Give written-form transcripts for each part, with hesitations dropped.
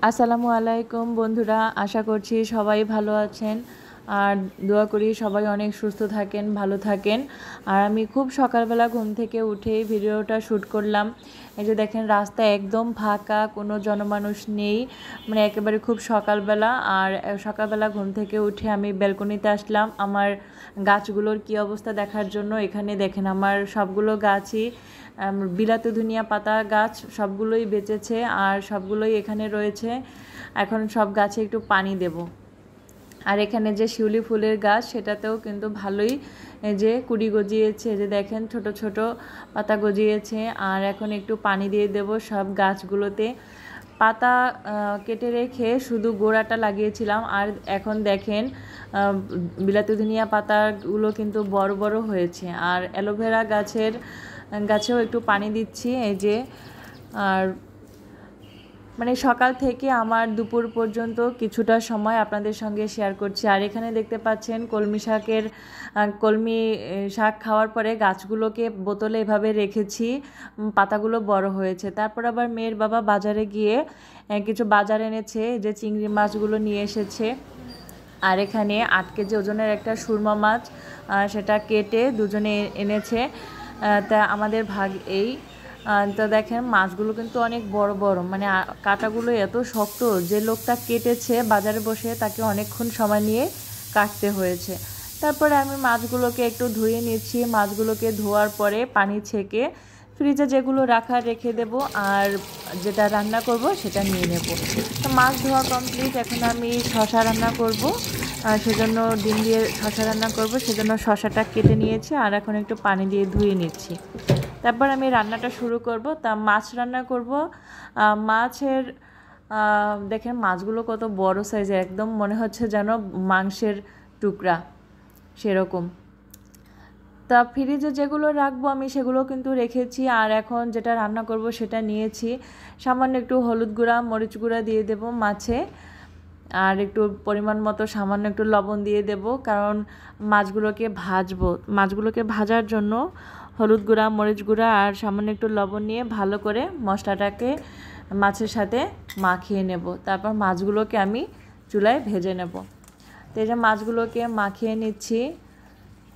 আসসালামু আলাইকুম বন্ধুরা, আশা করছি সবাই ভালো আছেন আর দোয়া করি সবাই অনেক সুস্থ থাকেন, ভালো থাকেন। আর আমি খুব সকালবেলা ঘুম থেকে উঠেই ভিডিওটা শ্যুট করলাম। এই যে দেখেন রাস্তা একদম ফাঁকা, কোনো জনমানুষ নেই, মানে একেবারে খুব সকালবেলা। আর সকালবেলা ঘুম থেকে উঠে আমি ব্যালকনিতে আসলাম আমার গাছগুলোর কি অবস্থা দেখার জন্য। এখানে দেখেন আমার সবগুলো গাছই বিলাতি ধনিয়া পাতা গাছ, সবগুলোই বেঁচেছে আর সবগুলোই এখানে রয়েছে। এখন সব গাছে একটু পানি দেব। আর এখানে যে শিউলি ফুলের গাছ, সেটাতেও কিন্তু ভালোই যে কুড়ি গজিয়েছে, যে দেখেন ছোট ছোট পাতা গজিয়েছে। আর এখন একটু পানি দিয়ে দেব সব গাছগুলোতে। পাতা কেটে রেখে শুধু গোড়াটা লাগিয়েছিলাম, আর এখন দেখেন বিলাতি ধনিয়া পাতাগুলো কিন্তু বড় বড় হয়েছে। আর অ্যালোভেরা গাছেও একটু পানি দিচ্ছি এই যে। আর মানে সকাল থেকে আমার দুপুর পর্যন্ত কিছুটা সময় আপনাদের সঙ্গে শেয়ার করছি। আর এখানে দেখতে পাচ্ছেন কলমি শাক খাওয়ার পরে গাছগুলোকে বোতলে এভাবে রেখেছি, পাতাগুলো বড় হয়েছে। তারপর আবার মেয়ের বাবা বাজারে গিয়ে কিছু বাজার এনেছে, যে চিংড়ি মাছগুলো নিয়ে এসেছে। আর এখানে 8 কেজি ওজনের একটা সুরমা মাছ, সেটা কেটে দুজনে এনেছে। তা আমাদের ভাগ এই। তো দেখেন মাছগুলো কিন্তু অনেক বড় বড়, মানে কাঁটাগুলো এত শক্ত, যে লোকটা কেটেছে বাজারে বসে তাকে অনেকক্ষণ সময় নিয়ে কাটতে হয়েছে। তারপরে আমি মাছগুলোকে একটু ধুয়ে নিচ্ছি। মাছগুলোকে ধোয়ার পরে পানি ছেঁকে ফ্রিজে যেগুলো রেখে দেব, আর যেটা রান্না করব সেটা নিয়ে নেব। তো মাছ ধোয়া কমপ্লিট। এখন আমি শশা রান্না করব, সেজন্য ডিম দিয়ে শশা রান্না করব, সেজন্য শশাটা কেটে নিয়েছি আর এখন একটু পানি দিয়ে ধুয়ে নিচ্ছি। তারপর আমি রান্নাটা শুরু করব। তা মাছ রান্না করব। মাছের দেখেন মাছগুলো কত বড় সাইজের, একদম মনে হচ্ছে যেন মাংসের টুকরা সেরকম। তা ফ্রিজে যেগুলো রাখবো আমি সেগুলো কিন্তু রেখেছি। আর এখন যেটা রান্না করব সেটা নিয়েছি। সামান্য একটু হলুদ গুঁড়া, মরিচ গুঁড়া দিয়ে দেব মাছে, আর একটু পরিমাণ মতো সামান্য একটু লবণ দিয়ে দেব, কারণ মাছগুলোকে ভাজবো। মাছগুলোকে ভাজার জন্য হলুদ গুঁড়া, মরিচ গুঁড়া আর সামান্য একটু লবণ নিয়ে ভালো করে মশলাটাকে মাছের সাথে মাখিয়ে নেব। তারপর মাছগুলোকে আমি চুলায় ভেজে নেব। তো এই যে মাছগুলোকে মাখিয়ে নিচ্ছি।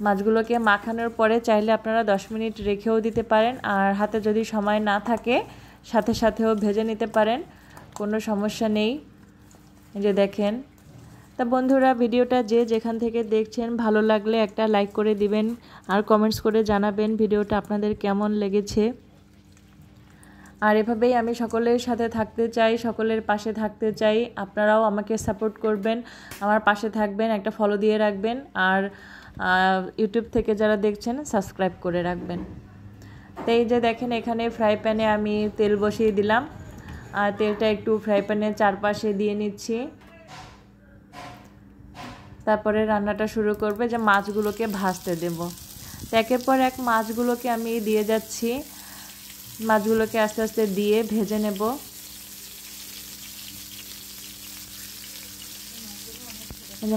মাছগুলোকে মাখানোর পরে চাইলে আপনারা 10 মিনিট রেখেও দিতে পারেন, আর হাতে যদি সময় না থাকে সাথে সাথেও ভেজে নিতে পারেন, কোনো সমস্যা নেই। এই যে দেখেন। তা বন্ধুরা, ভিডিওটা যে যেখান থেকে দেখছেন ভালো লাগলে একটা লাইক করে দিবেন আর কমেন্টস করে জানাবেন ভিডিওটা আপনাদের কেমন লেগেছে। আর এভাবেই আমি সকলের সাথে থাকতে চাই, সকলের পাশে থাকতে চাই। আপনারাও আমাকে সাপোর্ট করবেন, আমার পাশে থাকবেন, একটা ফলো দিয়ে রাখবেন। আর ইউটিউব থেকে যারা দেখছেন সাবস্ক্রাইব করে রাখবেন। তো এই যে দেখেন এখানে ফ্রাই প্যানে আমি তেল বসিয়ে দিলাম, আর তেলটা একটু ফ্রাই প্যানের চারপাশে দিয়ে নিচ্ছি। তারপরে রান্নাটা শুরু করবে, যে মাছগুলোকে ভাজতে দেব। একের পর এক মাছগুলোকে আমি দিয়ে যাচ্ছি। মাছগুলোকে আস্তে আস্তে দিয়ে ভেজে নেব।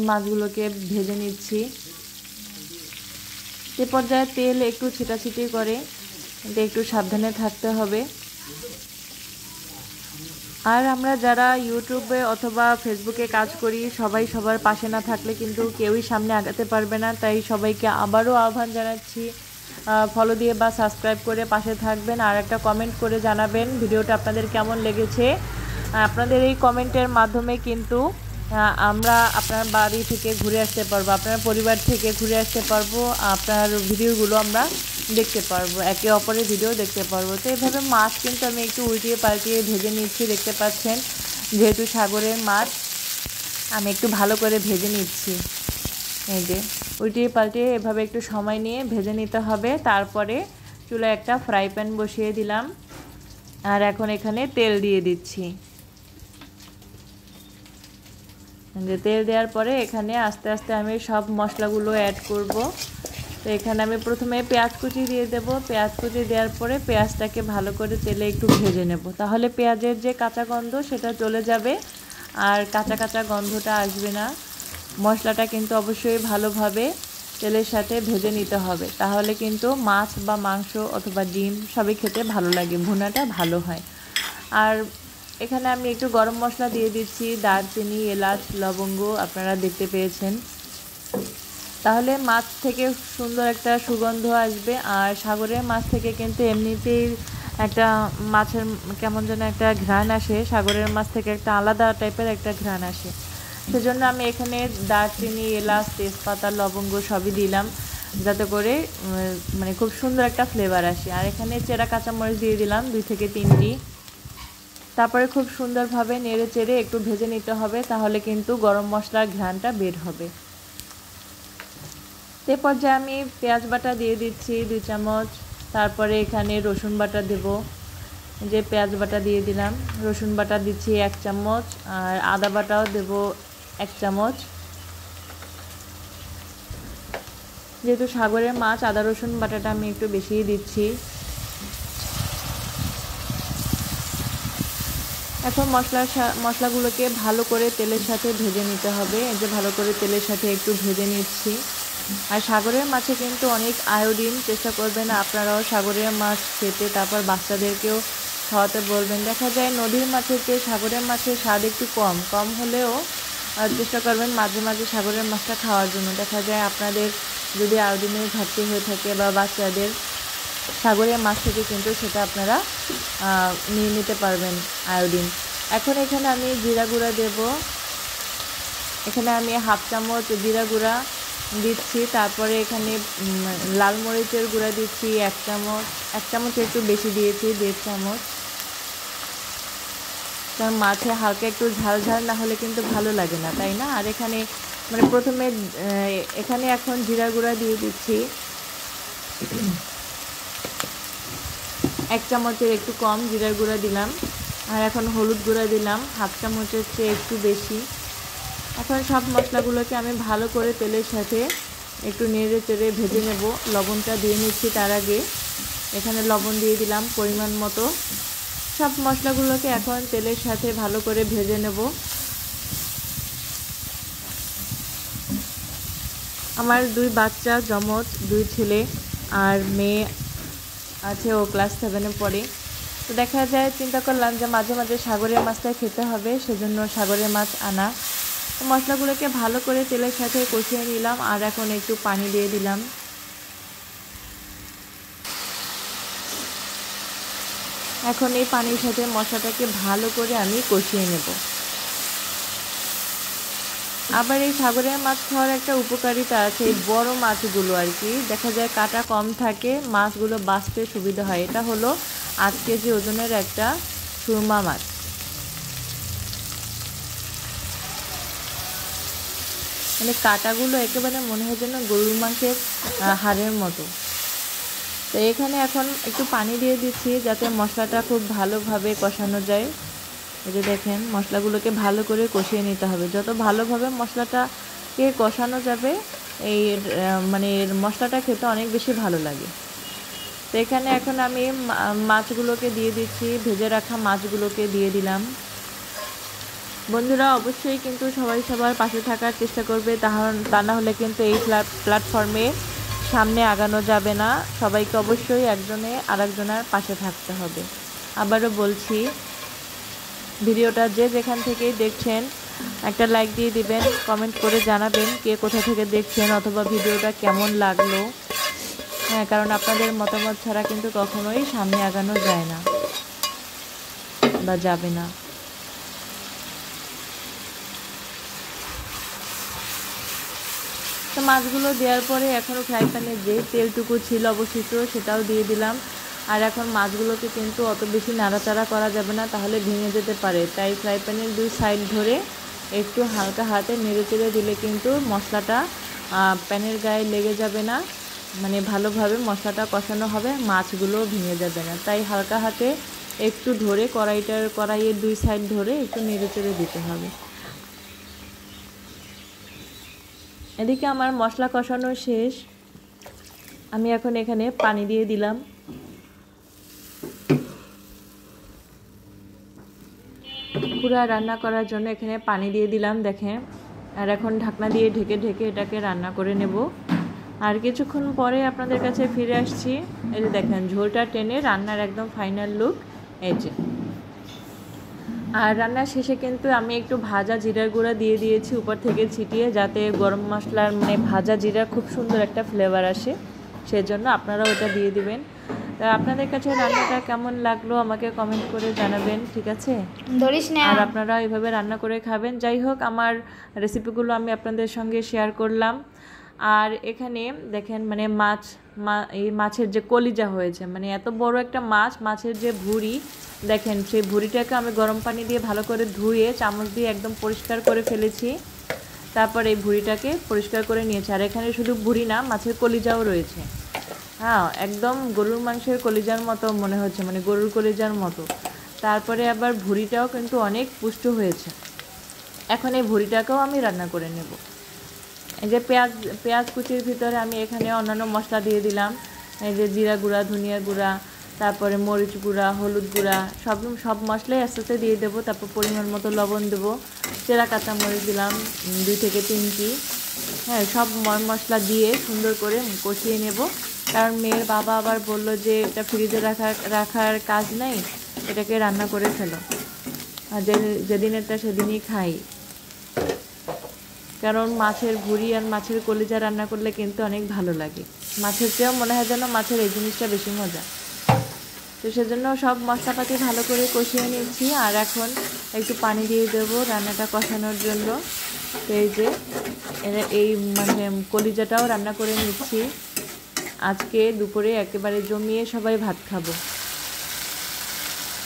মাছগুলোকে ভেজে নিচ্ছি। এ পর্যায়ে তেল একটু ছিটাছিটি করে, কিন্তু একটু সাবধানে থাকতে হবে। আর আমরা যারা ইউটিউবে অথবা ফেসবুকে কাজ করি, সবাই সবার পাশে না থাকলে কিন্তু কেউই সামনে আগাতে পারবে না। তাই সবাইকে আবারও আহ্বান জানাচ্ছি, ফলো দিয়ে বা সাবস্ক্রাইব করে পাশে থাকবেন, আর একটা কমেন্ট করে জানাবেন ভিডিওটা আপনাদের কেমন লেগেছে। আপনাদের এই কমেন্টের মাধ্যমে কিন্তু আমরা আপনার বাড়ি থেকে ঘুরে আসতে পারবো, আপনার পরিবার থেকে ঘুরে আসতে পারবো, আপনার ভিডিওগুলো আমরা দেখতে পারবো, একে অপরের ভিডিও দেখতে পারবো। তো এইভাবে মাছ কিন্তু আমি একটু উল্টিয়ে পাল্টিয়ে ভেজে নিচ্ছি। দেখতে পাচ্ছেন যেহেতু সাগরের মাছ, আমি একটু ভালো করে ভেজে নিচ্ছি। এই যে উল্টিয়ে পাল্টিয়ে এভাবে একটু সময় নিয়ে ভেজে নিতে হবে। তারপরে চুলায় একটা ফ্রাই প্যান বসিয়ে দিলাম, আর এখন এখানে তেল দিয়ে দিচ্ছি। যে তেল দেওয়ার পরে এখানে আস্তে আস্তে আমি সব মশলাগুলো অ্যাড করব। তো এখানে আমি প্রথমে পেঁয়াজ কুচি দিয়ে দেব। পেঁয়াজ কুচি দেওয়ার পরে পেঁয়াজটাকে ভালো করে তেলে একটু ভেজে নেব, তাহলে পেঁয়াজের যে কাঁচা গন্ধ সেটা চলে যাবে আর কাঁচা কাঁচা গন্ধটা আসবে না। মশলাটা কিন্তু অবশ্যই ভালোভাবে তেলের সাথে ভেজে নিতে হবে, তাহলে কিন্তু মাছ বা মাংস অথবা ডিম সবই খেতে ভালো লাগে, ভুনাটা ভালো হয়। আর এখানে আমি একটু গরম মশলা দিয়ে দিচ্ছি, দারচিনি, এলাচ, লবঙ্গ আপনারা দেখতে পেয়েছেন। তাহলে মাছ থেকে সুন্দর একটা সুগন্ধ আসবে। আর সাগরের মাছ থেকে কিন্তু এমনিতেই একটা মাছের কেমন যেন একটা ঘ্রাণ আসে, সাগরের মাছ থেকে একটা আলাদা টাইপের একটা ঘ্রাণ আসে। সেজন্য আমি এখানে দারচিনি, এলাচ, তেজপাতা, লবঙ্গ সবই দিলাম, যাতে করে মানে খুব সুন্দর একটা ফ্লেভার আসে। আর এখানে চেরা কাঁচামরিচ দিয়ে দিলাম 2 থেকে 3টি। তারপরে খুব সুন্দরভাবে নেড়ে চেড়ে একটু ভেজে নিতে হবে, তাহলে কিন্তু গরম মশলার ঘ্রাণটা বের হবে। এ পর্যায়ে আমি পেঁয়াজ বাটা দিয়ে দিচ্ছি 2 চামচ। তারপরে এখানে রসুন বাটা দেব, যে পেঁয়াজ বাটা দিয়ে দিলাম। রসুন বাটা দিচ্ছি 1 চামচ, আর আদা বাটাও দেব 1 চামচ। যেহেতু সাগরের মাছ, আদা রসুন বাটাটা আমি একটু বেশিই দিচ্ছি। এখন মশলাগুলোকে ভালো করে তেলের সাথে ভেজে নিতে হবে। এই যে ভালো করে তেলের সাথে একটু ভেজে নিচ্ছি। আর সাগরের মাছে কিন্তু অনেক আয়োডিন, চেষ্টা করবেন আপনারাও সাগরের মাছ খেতে, তারপর বাচ্চাদেরকেও খাওয়াতে বলবেন। দেখা যায় নদীর মাছের চেয়ে সাগরের মাছের স্বাদ একটু কম হলেও চেষ্টা করবেন মাঝে মাঝে সাগরের মাছটা খাওয়ার জন্য। দেখা যায় আপনাদের যদি আয়োডিনের ঘাটতি হয়ে থাকে বা বাচ্চাদের, সাগরের মাছ থেকে কিন্তু সেটা আপনারা নিয়ে নিতে পারবেন আয়োডিন। এখন এখানে আমি জিরা গুঁড়া দেব। এখানে আমি 1/2 চামচ জিরা গুঁড়া দিচ্ছি। তারপরে এখানে লাল মরিচের গুঁড়া দিচ্ছি 1 চামচ। 1 চামচ একটু বেশি দিয়েছি, 1.5 চামচ। কারণ মাছে হালকা একটু ঝাল ঝাল না হলে কিন্তু ভালো লাগে না, তাই না? আর এখানে মানে প্রথমে এখানে এখন জিরা গুঁড়া দিয়ে দিচ্ছি 1 চামচের একটু কম জিরার গুঁড়া দিলাম। আর এখন হলুদ গুঁড়া দিলাম 1/2 চামচের চেয়ে একটু বেশি। এখন সব মশলাগুলোকে আমি ভালো করে তেলের সাথে একটু নেড়ে চেড়ে ভেজে নেব। লবণটা দিয়ে নিচ্ছি তার আগে। এখানে লবণ দিয়ে দিলাম পরিমাণ মতো। সব মশলাগুলোকে এখন তেলের সাথে ভালো করে ভেজে নেব। আমার 2 বাচ্চা, জমজ 2 ছেলে আর মেয়ে আছে, ও ক্লাস 7-এ পড়ে। তো দেখা যায় চিন্তা করলাম যে মাঝে মাঝে সাগরের মাছটা খেতে হবে, সেজন্য সাগরের মাছ আনা। মশলাগুলোকে ভালো করে তেলের সাথে কষিয়ে নিলাম। আর এখন একটু পানি দিয়ে দিলাম। এখন এই পানির সাথে মশলাটাকে ভালো করে আমি কষিয়ে নেব। আবার এই সাগরের মাছ খাওয়ার একটা উপকারিতা আছে, এই বড় মাছগুলো আর কি দেখা যায় কাটা কম থাকে, মাছগুলো বাছতে সুবিধা হয়। এটা হলো 8 কেজি ওজনের একটা সুরমা মাছ। মানে কাটাগুলো একেবারে মনে হয় যেন গরুর মাংসের হাড়ের মতো। তো এখানে এখন একটু পানি দিয়ে দিচ্ছি যাতে মশলাটা খুব ভালোভাবে কষানো যায়। এই যে দেখেন, মশলাগুলোকে ভালো করে কষিয়ে নিতে হবে। যত ভালোভাবে মশলাটাকে কষানো যাবে এই মানে মশলাটা খেতে অনেক বেশি ভালো লাগে। তো এখানে এখন আমি মাছগুলোকে দিয়ে দিচ্ছি, ভেজে রাখা মাছগুলোকে দিয়ে দিলাম। বন্ধুরা অবশ্যই কিন্তু সবাই সবার পাশে থাকার চেষ্টা করবে, তা না হলে কিন্তু এই প্ল্যাটফর্মে সামনে আগানো যাবে না। সবাইকে অবশ্যই একজনে আরেকজনের পাশে থাকতে হবে। আবারও বলছি, ভিডিওটা যে যেখান থেকেই দেখছেন একটা লাইক দিয়ে দিবেন, কমেন্ট করে জানাবেন কে কোথা থেকে দেখছেন অথবা ভিডিওটা কেমন লাগলো। হ্যাঁ, কারণ আপনাদের মতামত ছাড়া কিন্তু কখনোই সামনে আগানো যায় না বা যাবে না। তো মাছগুলো দেওয়ার পরে এখন ফ্রাই প্যানে যে তেলটুকু ছিল অবশিষ্ট সেটাও দিয়ে দিলাম। আর এখন মাছগুলোকে কিন্তু অত বেশি নাড়াচাড়া করা যাবে না, তাহলে ভেঙে যেতে পারে। তাই ফ্রাই প্যানের 2 সাইড ধরে একটু হালকা হাতে নেড়ে চেড়ে দিলে কিন্তু মশলাটা প্যানের গায়ে লেগে যাবে না, মানে ভালোভাবে মশলাটা কষানো হবে, মাছগুলোও ভেঙে যাবে না। তাই হালকা হাতে একটু ধরে কড়াইয়ের 2 সাইড ধরে একটু নেড়ে চেড়ে দিতে হবে। এদিকে আমার মশলা কষানো শেষ। আমি এখন এখানে পানি দিয়ে দিলাম। পুরা রান্না করার জন্য এখানে পানি দিয়ে দিলাম দেখেন। আর এখন ঢাকনা দিয়ে ঢেকে ঢেকে এটাকে রান্না করে নেব। আর কিছুক্ষণ পরে আপনাদের কাছে ফিরে আসছি। এই যে দেখেন ঝোলটা টেনে রান্নার একদম ফাইনাল লুক এই যে। আর রান্নার শেষে কিন্তু আমি একটু ভাজা জিরার গুঁড়া দিয়ে দিয়েছি উপর থেকে ছিটিয়ে, যাতে গরম মশলার মানে ভাজা জিরার খুব সুন্দর একটা ফ্লেভার আসে, সেজন্য আপনারাও ওটা দিয়ে দিবেন। তা আপনাদের কাছে রান্নাটা কেমন লাগলো আমাকে কমেন্ট করে জানাবেন, ঠিক আছে? আর আপনারা এইভাবে রান্না করে খাবেন। যাই হোক, আমার রেসিপিগুলো আমি আপনাদের সঙ্গে শেয়ার করলাম। আর এখানে দেখেন মানে এই মাছের যে কলিজা হয়েছে, মানে এত বড় একটা মাছের যে ভুঁড়ি দেখেন, সেই ভুঁড়িটাকে আমি গরম পানি দিয়ে ভালো করে ধুয়ে চামচ দিয়ে একদম পরিষ্কার করে ফেলেছি। তারপর এই ভুঁড়িটাকে পরিষ্কার করে নিয়েছি। আর এখানে শুধু ভুঁড়ি না, মাছের কলিজাও রয়েছে। হ্যাঁ, একদম গরুর মাংসের কলিজার মতো মনে হচ্ছে, মানে গরুর কলিজার মতো। তারপরে আবার ভুঁড়িটাও কিন্তু অনেক পুষ্ট হয়েছে। এখন এই ভুঁড়িটাকেও আমি রান্না করে নেব। এই যে পেঁয়াজ কুচির ভিতরে আমি এখানে অন্যান্য মশলা দিয়ে দিলাম। এই যে জিরা গুঁড়া, ধনিয়া গুঁড়া, তারপরে মরিচ গুঁড়া, হলুদ গুঁড়া, সব মশলাই আস্তে আস্তে দিয়ে দেবো। তারপর পরিমাণ মতো লবণ দেবো, চেরা কাঁচামরিচ দিলাম 2 থেকে 3টি। হ্যাঁ, সব মশলা দিয়ে সুন্দর করে কষিয়ে নেব। কারণ মেয়ের বাবা আবার বলল যে এটা ফ্রিজে রাখার কাজ নেই, এটাকে রান্না করে ফেলো। আর যেদিন এটা সেদিনই খাই। কারণ মাছের ভুঁড়ি আর মাছের কলিজা রান্না করলে কিন্তু অনেক ভালো লাগে। মাছের চেয়েও মনে হয় যেন মাছের এই জিনিসটা বেশি মজা। তো সেজন্য সব মশলাপাতি ভালো করে কষিয়ে নিচ্ছি। আর এখন একটু পানি দিয়ে দেবো রান্নাটা কষানোর জন্য। তো এই যে এই মানে কলিজাটাও রান্না করে নিচ্ছি। আজকে দুপুরে একেবারে জমিয়ে সবাই ভাত খাবো।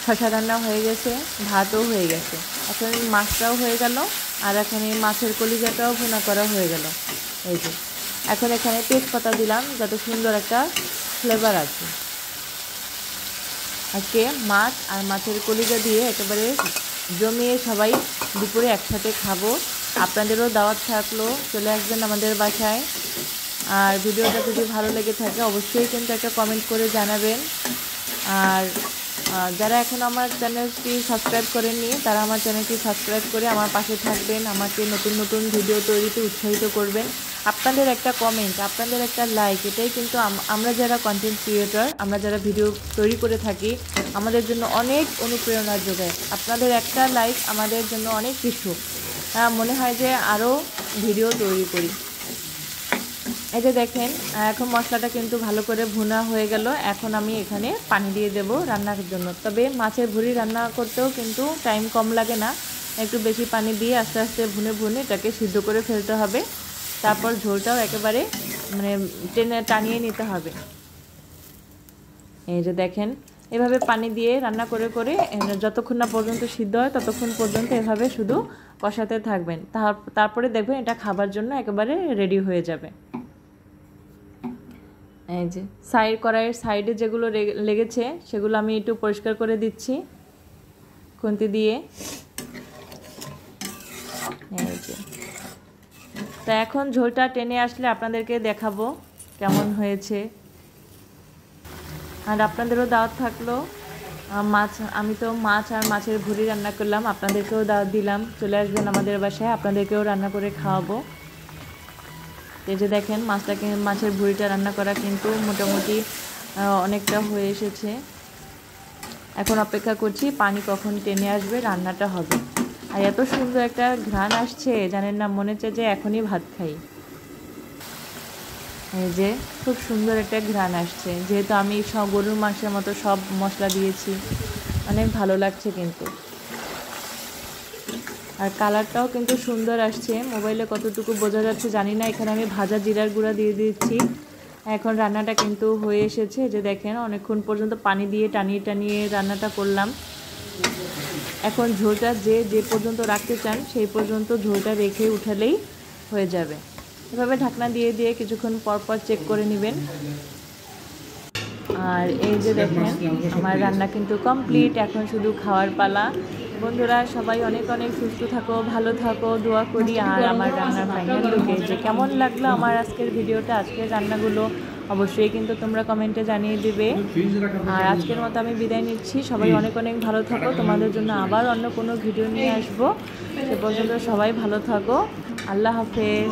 শশা রান্না হয়ে গেছে, ভাতও হয়ে গেছে, এখন মাছটাও হয়ে গেল। আর এখানে মাছের কলিজাটাও ভুনা করা হয়ে গেল। এই যে এখন এখানে তেজপাতা দিলাম যাতে সুন্দর একটা ফ্লেভার আছে। আজকে মাছ আর মাছের কলিজা দিয়ে একেবারে জমিয়ে সবাই দুপুরে একসাথে খাবো। আপনাদেরও দাওয়াত থাকলো, চলে আসবেন আমাদের বাসায়। আর ভিডিওটা যদি ভালো লেগে থাকে অবশ্যই কিন্তু একটা কমেন্ট করে জানাবেন। আর যারা এখন আমার চ্যানেলটি সাবস্ক্রাইব করেননি তারা আমার চ্যানেলটি সাবস্ক্রাইব করে আমার পাশে থাকবেন, আমাকে নতুন নতুন ভিডিও তৈরিতে উৎসাহিত করবেন। আপনাদের একটা কমেন্ট, আপনাদের একটা লাইক, এটাই কিন্তু আমরা যারা কন্টেন্ট ক্রিয়েটর, আমরা যারা ভিডিও তৈরি করে থাকি, আমাদের জন্য অনেক অনুপ্রেরণা যোগায়। আপনাদের একটা লাইক আমাদের জন্য অনেক কিছু, মনে হয় যে আরও ভিডিও তৈরি করি। এই যে দেখেন এখন মশলাটা কিন্তু ভালো করে ভুনা হয়ে গেল। এখন আমি এখানে পানি দিয়ে দেব রান্নার জন্য। তবে মাছের ভুঁড়ি রান্না করতেও কিন্তু টাইম কম লাগে না, একটু বেশি পানি দিয়ে আস্তে আস্তে ভুনে এটাকে সিদ্ধ করে ফেলতে হবে। তারপর ঝোলটাও একেবারে মানে টানিয়ে নিতে হবে। এই যে দেখেন এভাবে পানি দিয়ে রান্না করে যতক্ষণ না পর্যন্ত সিদ্ধ হয় ততক্ষণ পর্যন্ত এভাবে শুধু কষাতে থাকবেন। তারপরে দেখবেন এটা খাবার জন্য একেবারে রেডি হয়ে যাবে। এই যে কড়াইয়ের সাইডে যেগুলো লেগেছে সেগুলো আমি একটু পরিষ্কার করে দিচ্ছি খুন্তি দিয়ে। এই যে তা এখন ঝোলটা টেনে আসলে আপনাদেরকে দেখাবো কেমন হয়েছে। আর আপনাদেরও দাওয়াত থাকলো। আমি তো মাছ আর মাছের ভুঁড়ি রান্না করলাম, আপনাদেরকেও দাওয়াত দিলাম, চলে আসবেন আমাদের বাসায়, আপনাদেরকেও রান্না করে খাওয়াবো। এই যে দেখেন মাছের ভুঁড়িটা রান্না করা কিন্তু মোটামুটি অনেকটা হয়ে এসেছে। এখন অপেক্ষা করছি পানি কখন টেনে আসবে, রান্নাটা হবে। আর এত সুন্দর একটা ঘ্রাণ আসছে জানেন না, মনে হচ্ছে যে এখনই ভাত খাই। এই যে খুব সুন্দর একটা ঘ্রাণ আসছে, যেহেতু আমি সব গরুর মাংসের মতো সব মশলা দিয়েছি, অনেক ভালো লাগছে কিন্তু। আর কালারটাও কিন্তু সুন্দর আসছে, মোবাইলে কতটুকু বোঝা যাচ্ছে জানি না। এখানে আমি ভাজা জিরার গুঁড়া দিয়ে দিচ্ছি। এখন রান্নাটা কিন্তু হয়ে এসেছে। যে দেখেন অনেকক্ষণ পর্যন্ত পানি দিয়ে টানিয়ে রান্নাটা করলাম। এখন ঝোলটা যে পর্যন্ত রাখতে চান সেই পর্যন্ত ঝোলটা রেখে উঠালেই হয়ে যাবে। এভাবে ঢাকনা দিয়ে কিছুক্ষণ পর চেক করে নেবেন। আর এই যে দেখেন আমার রান্না কিন্তু কমপ্লিট, এখন শুধু খাওয়ার পালা। বন্ধুরা সবাই অনেক সুস্থ থাকো, ভালো থাকো, দোয়া করি। আর আমার রান্নার ফাইনাল লুকে যে কেমন লাগলো আমার আজকের ভিডিওটা, আজকের রান্নাগুলো অবশ্যই কিন্তু তোমরা কমেন্টে জানিয়ে দিবে। আর আজকের মতো আমি বিদায় নিচ্ছি। সবাই অনেক ভালো থাকো, তোমাদের জন্য আবার অন্য কোনো ভিডিও নিয়ে আসবো। সে পর্যন্ত সবাই ভালো থাকো, আল্লাহ হাফেজ।